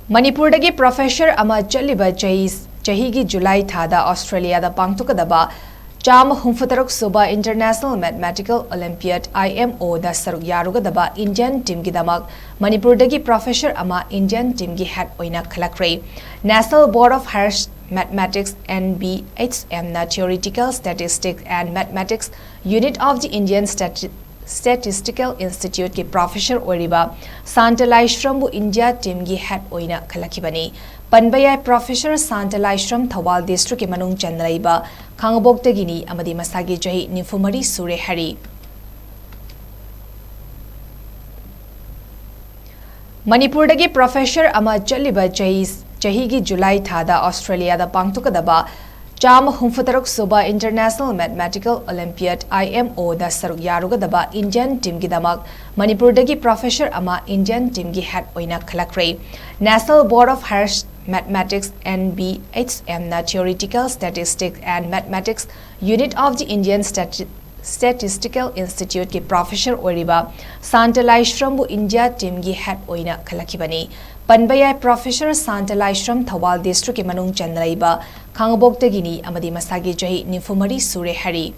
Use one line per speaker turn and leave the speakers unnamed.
manipur dagi professor ama chaliba chahi July thada Australia da Pangthokka Daba Chama Humfataruk Suba International Mathematical Olympiad IMO da SARUK YARUGADABA Indian team GIIDAMAK Manipur dagi professor ama Indian team gi head Oina Khllak Khre National Board of Higher Mathematics NBHM na Theoretical Statistics and Mathematics Unit of the Indian Statistical Institute ki professor Oriba Shanta LAISHRAM bu India team gi head Oina Khllakibani Panbayai Professor Shanta LAISHRAM Thawal District ki manung chandlaiba Khangabokdagini amadi masagi jahi nifumari sure hari Manipur dagi professor ama chaliba chahi July thada Australia da Pangthokka Daba Chama Humfataruk Suba International Mathematical Olympiad IMO da SARUK YARUGADABA Indian team GIIDAMAK Manipur dagi professor ama Indian team gi head Oina Khllak Khre National Board of Higher Mathematics NBHM na Theoretical Statistics and Mathematics Unit of the Indian Statistical Institute ki professor Oriba Shanta LAISHRAM bu India team gi head Oina Khllakibani Panbayai Professor Shanta LAISHRAM Thawal District ki manung chandlaiba Khangabokdagini amadi masagi jahi nifumari sure hari